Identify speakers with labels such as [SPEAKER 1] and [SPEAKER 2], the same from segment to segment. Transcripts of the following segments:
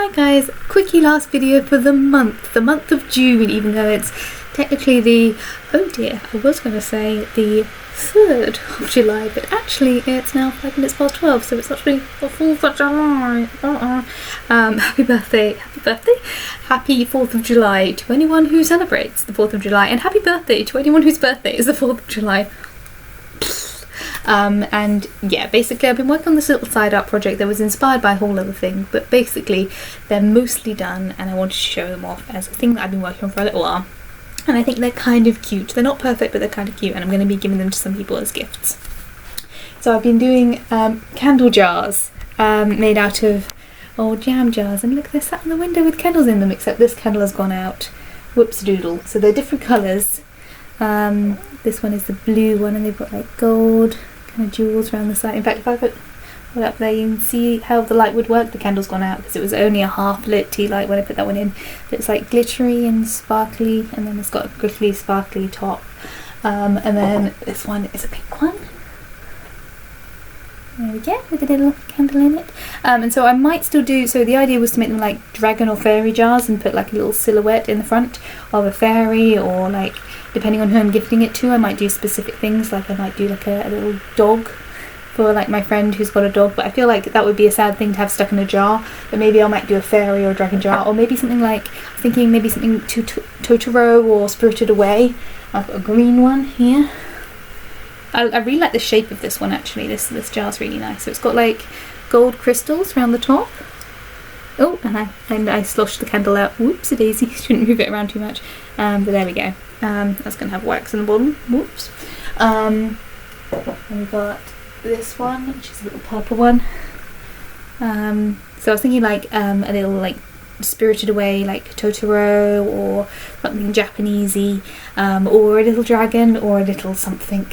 [SPEAKER 1] Hi guys, quickie last video for the month of June, even though it's technically the, oh dear, I was going to say the 3rd of July, but actually it's now 5 minutes past 12, so it's actually the 4th of July. Happy birthday, happy 4th of July to anyone who celebrates the 4th of July, and happy birthday to anyone whose birthday is the 4th of July. And yeah, basically I've been working on this little side art project that was inspired by a whole other thing, but basically they're mostly done and I wanted to show them off as a thing that I've been working on for a little while. And I think they're kind of cute. They're not perfect, but they're kind of cute, and I'm going to be giving them to some people as gifts. So I've been doing candle jars made out of old jam jars, and look, they're sat in the window with candles in them, except this candle has gone out. Whoops doodle. So they're different colours. This one is the blue one, and they've got like gold kind of jewels around the side. In fact, if I put it up there, you can see how the light would work. The candle's gone out because it was only a half lit tea light when I put that one in. But it's like glittery and sparkly, and then it's got a glittery sparkly top. And then this one is a pink one. There we go, with a little candle in it. And so I might still do, so the idea was to make them like dragon or fairy jars and put like a little silhouette in the front of a fairy, or like, depending on who I'm gifting it to, I might do specific things, like I might do like a little dog for like my friend who's got a dog, but I feel like that would be a sad thing to have stuck in a jar, but maybe I might do a fairy or a dragon jar, or maybe something like, I'm thinking maybe something to Totoro or Spirited Away. I've got a green one here. I really like the shape of this one actually. This jar's really nice. So it's got like gold crystals around the top. Oh, and I sloshed the candle out. Whoops a daisy, shouldn't move it around too much. But there we go. That's going to have wax in the bottom. Whoops. And we've got this one, which is a little purple one. So I was thinking like a little like Spirited Away, like Totoro, or something Japanesey, or a little dragon, or a little something.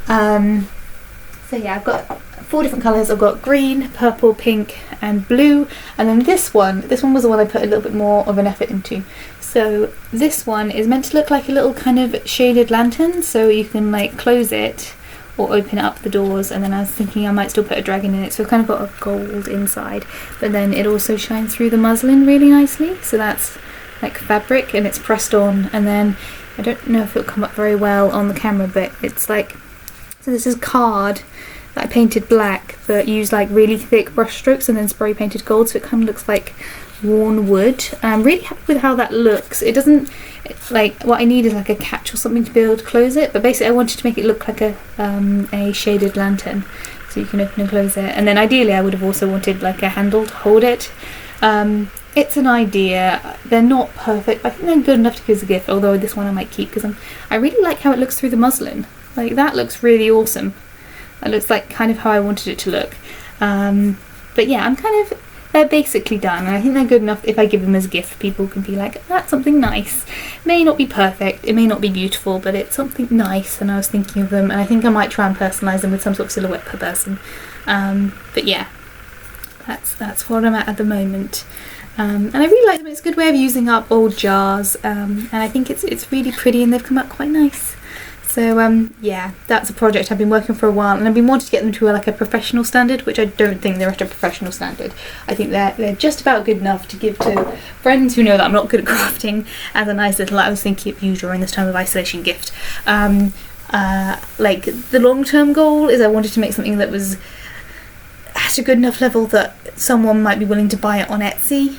[SPEAKER 1] So yeah, I've got 4 different colours. I've got green, purple, pink and blue, and then this one was the one I put a little bit more of an effort into. So this one is meant to look like a little kind of shaded lantern, so you can like close it or open up the doors, and then I was thinking I might still put a dragon in it, so I've kind of got a gold inside, but then it also shines through the muslin really nicely, so that's like fabric and it's pressed on, and then I don't know if it'll come up very well on the camera, but it's like, so this is card that I painted black but used like really thick brush strokes and then spray painted gold, so it kind of looks like worn wood. I'm really happy with how that looks. It doesn't, like, what I need is like a catch or something to be able to close it, but basically I wanted to make it look like a shaded lantern, so you can open and close it, and then ideally I would have also wanted like a handle to hold it. It's an idea. They're not perfect, but I think they're good enough to give as a gift, although this one I might keep because I really like how it looks through the muslin. Like, that looks really awesome. That looks like kind of how I wanted it to look. But yeah, they're basically done, and I think they're good enough. If I give them as a gift, people can be like, that's something nice. It may not be perfect, it may not be beautiful, but it's something nice, and I was thinking of them, and I think I might try and personalise them with some sort of silhouette per person. But yeah, that's what I'm at the moment. And I really like them. It's a good way of using up old jars, and I think it's really pretty, and they've come out quite nice. So yeah, that's a project I've been working for a while, and I've been wanting to get them to like a professional standard, which I don't think they're at a professional standard. I think they're just about good enough to give to friends who know that I'm not good at crafting as a nice little, I was thinking of you during this time of isolation gift. Like, the long-term goal is I wanted to make something that was at a good enough level that someone might be willing to buy it on Etsy,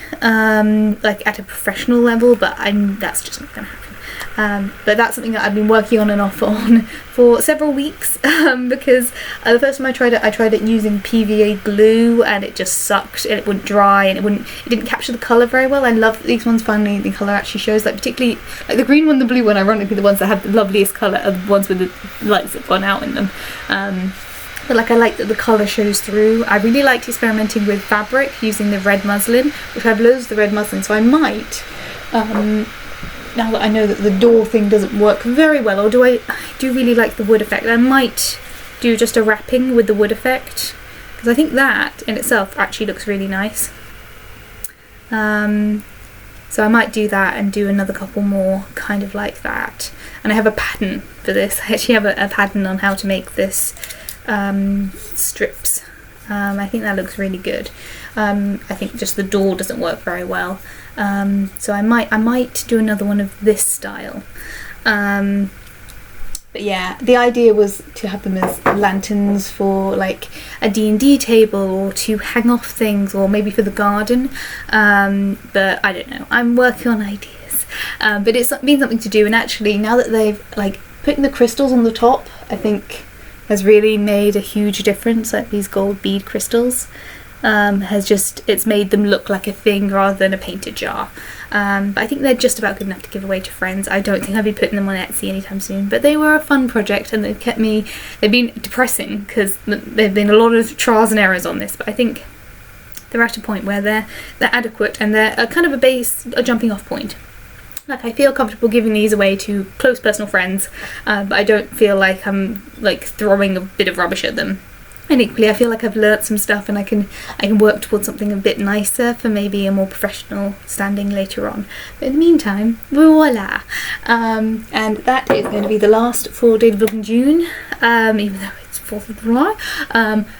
[SPEAKER 1] like at a professional level, but that's just not going to happen. But that's something that I've been working on and off on for several weeks, because the first time I tried it using PVA glue, and it just sucked, and it wouldn't dry, and it didn't capture the colour very well. I love these ones. Finally the colour actually shows, like particularly like the green one, the blue one, ironically the ones that have the loveliest colour are the ones with the lights that have gone out in them. But like, I like that the colour shows through. I really liked experimenting with fabric using the red muslin, which I have loads of the red muslin, so I might, now that I know that the door thing doesn't work very well, or I do really like the wood effect, I might do just a wrapping with the wood effect, because I think that in itself actually looks really nice. So I might do that and do another couple more kind of like that. And I have a pattern for this. I actually have a pattern on how to make this strips I think that looks really good. I think just the door doesn't work very well. So I might do another one of this style. But yeah, the idea was to have them as lanterns for like a D&D table, or to hang off things, or maybe for the garden. But I don't know, I'm working on ideas. But it's been something to do, and actually now that they've like putting the crystals on the top, I think has really made a huge difference. Like these gold bead crystals it's made them look like a thing rather than a painted jar. But I think they're just about good enough to give away to friends. I don't think I'll be putting them on Etsy anytime soon, but they were a fun project, and they've been depressing because there've been a lot of trials and errors on this, but I think they're at a point where they're adequate, and they're a kind of a jumping off point. Like, I feel comfortable giving these away to close personal friends, but I don't feel like I'm like throwing a bit of rubbish at them. And equally, I feel like I've learnt some stuff, and I can work towards something a bit nicer for maybe a more professional standing later on. But in the meantime, voila! And that is going to be the last full daily vlog in June, even though it's 4th of July.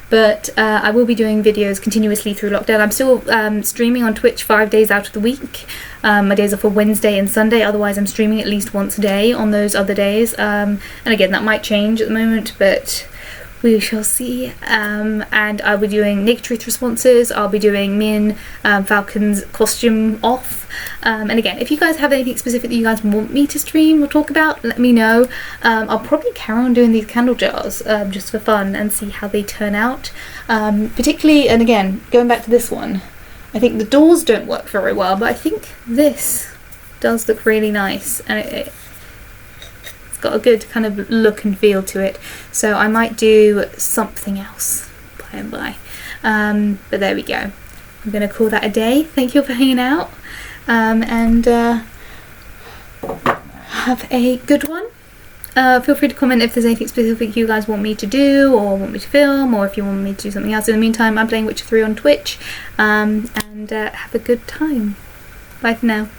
[SPEAKER 1] But I will be doing videos continuously through lockdown. I'm still streaming on Twitch 5 days out of the week. My days are for Wednesday and Sunday, otherwise I'm streaming at least once a day on those other days. And again, that might change at the moment, but we shall see. And I'll be doing Naked Truth responses. I'll be doing me and Falcon's costume off. And again, if you guys have anything specific that you guys want me to stream or talk about, let me know. I'll probably carry on doing these candle jars just for fun and see how they turn out. Particularly, and again, going back to this one, I think the doors don't work very well, but I think this does look really nice, and it's got a good kind of look and feel to it. So I might do something else by and by. But there we go. I'm going to call that a day. Thank you for hanging out, and have a good one. Feel free to comment if there's anything specific you guys want me to do, or want me to film, or if you want me to do something else. In the meantime, I'm playing Witcher 3 on Twitch, and have a good time. Bye for now.